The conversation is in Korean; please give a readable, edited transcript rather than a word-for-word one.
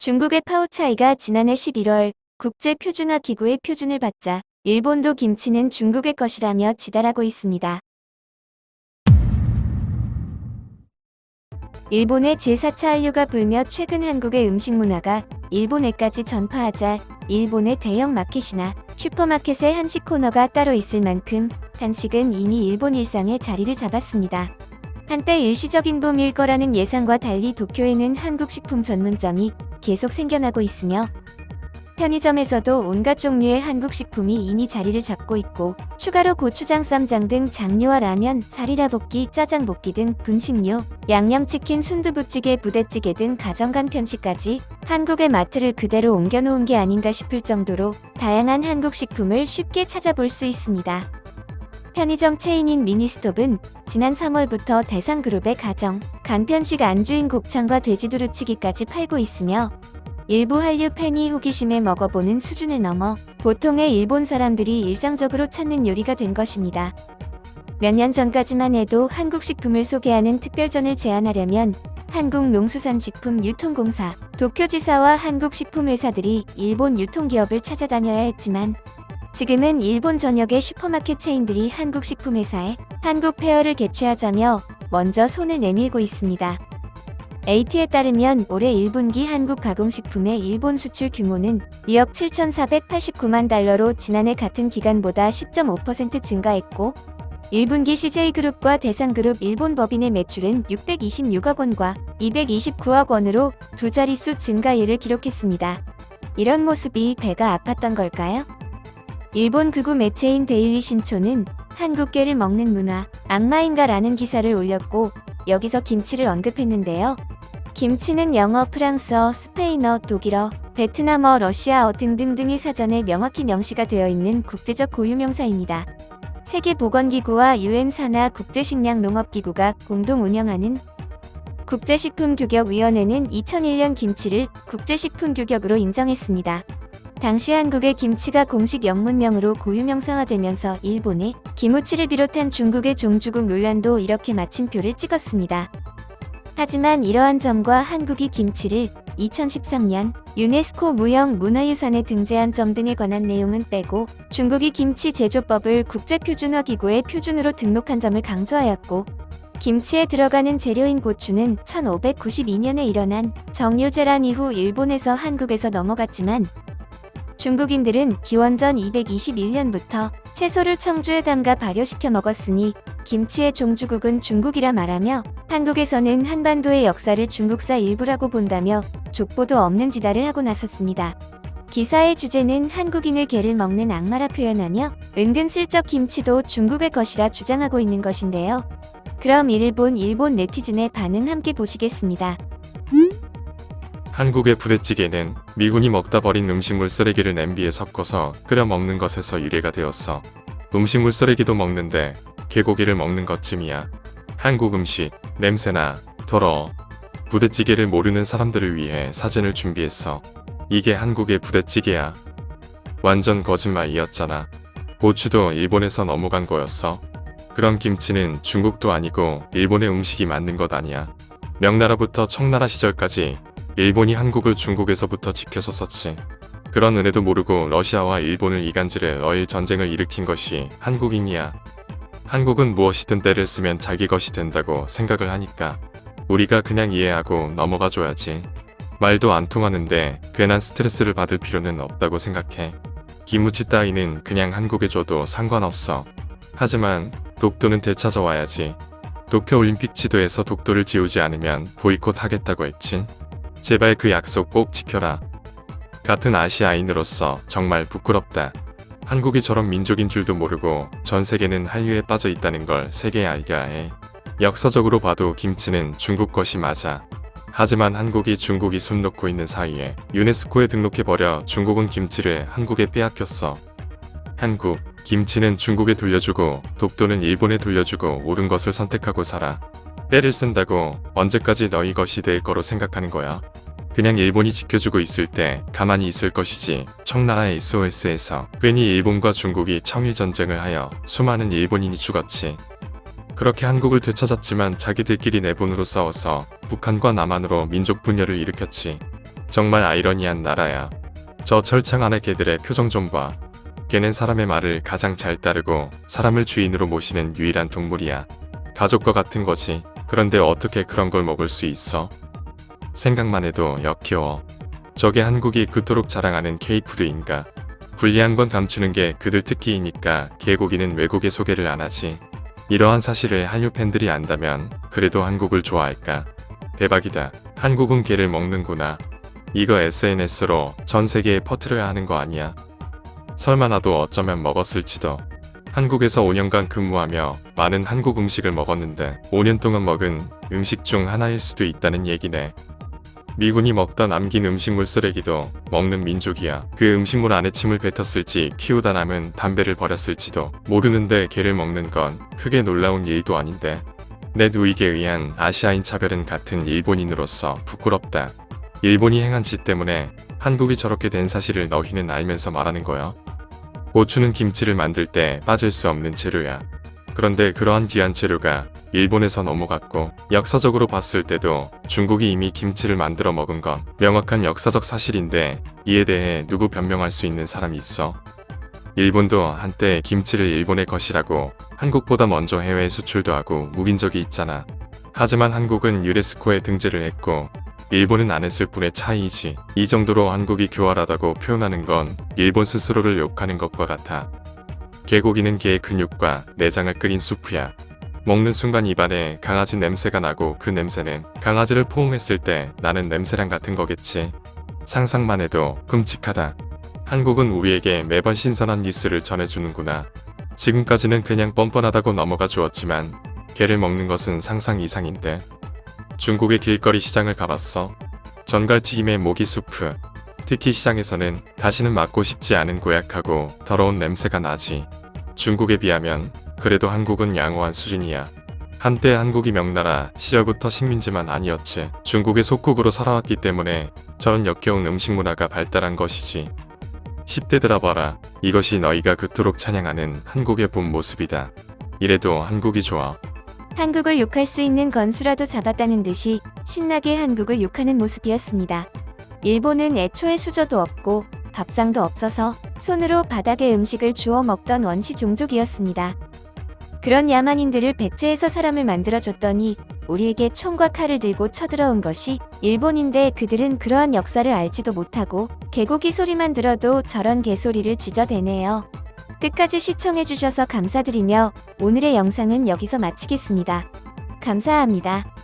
중국의 파오차이가 지난해 11월 국제표준화기구의 표준을 받자 일본도 김치는 중국의 것이라며 지달하고 있습니다. 일본의 제4차 한류가 불며 최근 한국의 음식 문화가 일본에까지 전파하자 일본의 대형 마켓이나 슈퍼마켓에 한식 코너가 따로 있을 만큼 한식은 이미 일본 일상에 자리를 잡았습니다. 한때 일시적인 붐일 거라는 예상과 달리 도쿄에는 한국 식품 전문점이 계속 생겨나고 있으며 편의점에서도 온갖 종류의 한국 식품이 이미 자리를 잡고 있고 추가로 고추장, 쌈장 등 장류와 라면, 사리라볶이, 짜장볶이 등 분식류, 양념치킨, 순두부찌개, 부대찌개 등 가정간 편식까지 한국의 마트를 그대로 옮겨놓은 게 아닌가 싶을 정도로 다양한 한국 식품을 쉽게 찾아볼 수 있습니다. 편의점 체인인 미니스톱은 지난 3월부터 대상그룹의 가정, 간편식 안주인 곱창과 돼지두루치기까지 팔고 있으며 일부 한류 팬이 호기심에 먹어보는 수준을 넘어 보통의 일본 사람들이 일상적으로 찾는 요리가 된 것입니다. 몇 년 전까지만 해도 한국 식품을 소개하는 특별전을 제안하려면 한국농수산식품유통공사, 도쿄지사와 한국식품회사들이 일본 유통기업을 찾아다녀야 했지만 지금은 일본 전역의 슈퍼마켓 체인들이 한국식품회사에 한국 페어를 개최하자며 먼저 손을 내밀고 있습니다. AT에 따르면 올해 1분기 한국 가공식품의 일본 수출 규모는 2억 7,489만 달러로 지난해 같은 기간보다 10.5% 증가했고 1분기 CJ그룹과 대상그룹 일본 법인의 매출은 626억 원과 229억 원으로 두 자릿수 증가율을 기록했습니다. 이런 모습이 배가 아팠던 걸까요? 일본 극우 매체인 데일리 신초는 한국계를 먹는 문화, 악마인가라는 기사를 올렸고 여기서 김치를 언급했는데요. 김치는 영어, 프랑스어, 스페인어, 독일어, 베트남어, 러시아어 등등등의 사전에 명확히 명시가 되어 있는 국제적 고유명사입니다. 세계보건기구와 UN 산하 국제식량농업기구가 공동 운영하는 국제식품규격위원회는 2001년 김치를 국제식품규격으로 인정했습니다. 당시 한국의 김치가 공식 영문명으로 고유명사화되면서 일본의 기무치를 비롯한 중국의 종주국 논란도 이렇게 마침표를 찍었습니다. 하지만 이러한 점과 한국이 김치를 2013년 유네스코 무형문화유산에 등재한 점 등에 관한 내용은 빼고 중국이 김치 제조법을 국제표준화기구의 표준으로 등록한 점을 강조하였고 김치에 들어가는 재료인 고추는 1592년에 일어난 정유재란 이후 일본에서 한국에서 넘어갔지만 중국인들은 기원전 221년부터 채소를 청주에 담가 발효시켜 먹었으니 김치의 종주국은 중국이라 말하며 한국에서는 한반도의 역사를 중국사 일부라고 본다며 족보도 없는 지달을 하고 나섰습니다. 기사의 주제는 한국인을 개를 먹는 악마라 표현하며 은근슬쩍 김치도 중국의 것이라 주장하고 있는 것인데요. 그럼 이를 본 일본 네티즌의 반응 함께 보시겠습니다. 한국의 부대찌개는 미군이 먹다 버린 음식물 쓰레기를 냄비에 섞어서 끓여 먹는 것에서 유래가 되었어. 음식물 쓰레기도 먹는데 개고기를 먹는 것쯤이야. 한국 음식, 냄새나, 더러워. 부대찌개를 모르는 사람들을 위해 사진을 준비했어. 이게 한국의 부대찌개야. 완전 거짓말이었잖아. 고추도 일본에서 넘어간 거였어. 그럼 김치는 중국도 아니고 일본의 음식이 만든 것 아니야. 명나라부터 청나라 시절까지 일본이 한국을 중국에서부터 지켜줬었지. 그런 은혜도 모르고 러시아와 일본을 이간질해 어일 전쟁을 일으킨 것이 한국인이야. 한국은 무엇이든 때를 쓰면 자기 것이 된다고 생각을 하니까 우리가 그냥 이해하고 넘어가 줘야지. 말도 안 통하는데 괜한 스트레스를 받을 필요는 없다고 생각해. 기무치 따위는 그냥 한국에 줘도 상관없어. 하지만 독도는 되찾아와야지. 도쿄올림픽 지도에서 독도를 지우지 않으면 보이콧 하겠다고 했지. 제발 그 약속 꼭 지켜라. 같은 아시아인으로서 정말 부끄럽다. 한국이 저런 민족인 줄도 모르고 전 세계는 한류에 빠져 있다는 걸 세계에 알게 해. 역사적으로 봐도 김치는 중국 것이 맞아. 하지만 한국이 중국이 손 놓고 있는 사이에 유네스코에 등록해버려 중국은 김치를 한국에 빼앗겼어. 한국, 김치는 중국에 돌려주고 독도는 일본에 돌려주고 옳은 것을 선택하고 살아. 때를 쓴다고 언제까지 너희 것이 될 거로 생각하는 거야? 그냥 일본이 지켜주고 있을 때 가만히 있을 것이지. 청나라의 SOS에서 괜히 일본과 중국이 청일전쟁을 하여 수많은 일본인이 죽었지. 그렇게 한국을 되찾았지만 자기들끼리 내분으로 싸워서 북한과 남한으로 민족 분열을 일으켰지. 정말 아이러니한 나라야. 저 철창 안의 개들의 표정 좀 봐. 개는 사람의 말을 가장 잘 따르고 사람을 주인으로 모시는 유일한 동물이야. 가족과 같은 거지. 그런데 어떻게 그런 걸 먹을 수 있어? 생각만 해도 역겨워. 저게 한국이 그토록 자랑하는 K푸드인가? 불리한 건 감추는 게 그들 특기이니까 개고기는 외국에 소개를 안 하지. 이러한 사실을 한류 팬들이 안다면 그래도 한국을 좋아할까? 대박이다. 한국은 개를 먹는구나. 이거 SNS로 전 세계에 퍼뜨려야 하는 거 아니야? 설마 나도 어쩌면 먹었을지도. 한국에서 5년간 근무하며 많은 한국 음식을 먹었는데 5년 동안 먹은 음식 중 하나일 수도 있다는 얘기네. 미군이 먹다 남긴 음식물 쓰레기도 먹는 민족이야. 그 음식물 안에 침을 뱉었을지 키우다 남은 담배를 버렸을지도 모르는데 개를 먹는 건 크게 놀라운 일도 아닌데. 내 누이에 의한 아시아인 차별은 같은 일본인으로서 부끄럽다. 일본이 행한 짓 때문에 한국이 저렇게 된 사실을 너희는 알면서 말하는 거야. 고추는 김치를 만들 때 빠질 수 없는 재료야. 그런데 그러한 귀한 재료가 일본에서 넘어갔고 역사적으로 봤을 때도 중국이 이미 김치를 만들어 먹은 건 명확한 역사적 사실인데 이에 대해 누구 변명할 수 있는 사람이 있어? 일본도 한때 김치를 일본의 것이라고 한국보다 먼저 해외에 수출도 하고 묵인 적이 있잖아. 하지만 한국은 유네스코에 등재를 했고 일본은 안 했을 뿐의 차이이지. 이 정도로 한국이 교활하다고 표현하는 건 일본 스스로를 욕하는 것과 같아. 개고기는 개의 근육과 내장을 끓인 수프야. 먹는 순간 입안에 강아지 냄새가 나고 그 냄새는 강아지를 포옹했을 때 나는 냄새랑 같은 거겠지. 상상만 해도 끔찍하다. 한국은 우리에게 매번 신선한 뉴스를 전해주는구나. 지금까지는 그냥 뻔뻔하다고 넘어가 주었지만 개를 먹는 것은 상상 이상인데. 중국의 길거리 시장을 가봤어. 전갈튀김에 모기 수프. 특히 시장에서는 다시는 맡고 싶지 않은 고약하고 더러운 냄새가 나지. 중국에 비하면 그래도 한국은 양호한 수준이야. 한때 한국이 명나라 시절부터 식민지만 아니었지. 중국의 속국으로 살아왔기 때문에 저런 역겨운 음식 문화가 발달한 것이지. 10대들아 봐라. 이것이 너희가 그토록 찬양하는 한국의 본 모습이다. 이래도 한국이 좋아. 한국을 욕할 수 있는 건수라도 잡았다는 듯이 신나게 한국을 욕하는 모습이었습니다. 일본은 애초에 수저도 없고 밥상도 없어서 손으로 바닥에 음식을 주워 먹던 원시 종족이었습니다. 그런 야만인들을 백제해서 사람을 만들어줬더니 우리에게 총과 칼을 들고 쳐들어온 것이 일본인데 그들은 그러한 역사를 알지도 못하고 개고기 소리만 들어도 저런 개소리를 지저대네요. 끝까지 시청해주셔서 감사드리며 오늘의 영상은 여기서 마치겠습니다. 감사합니다.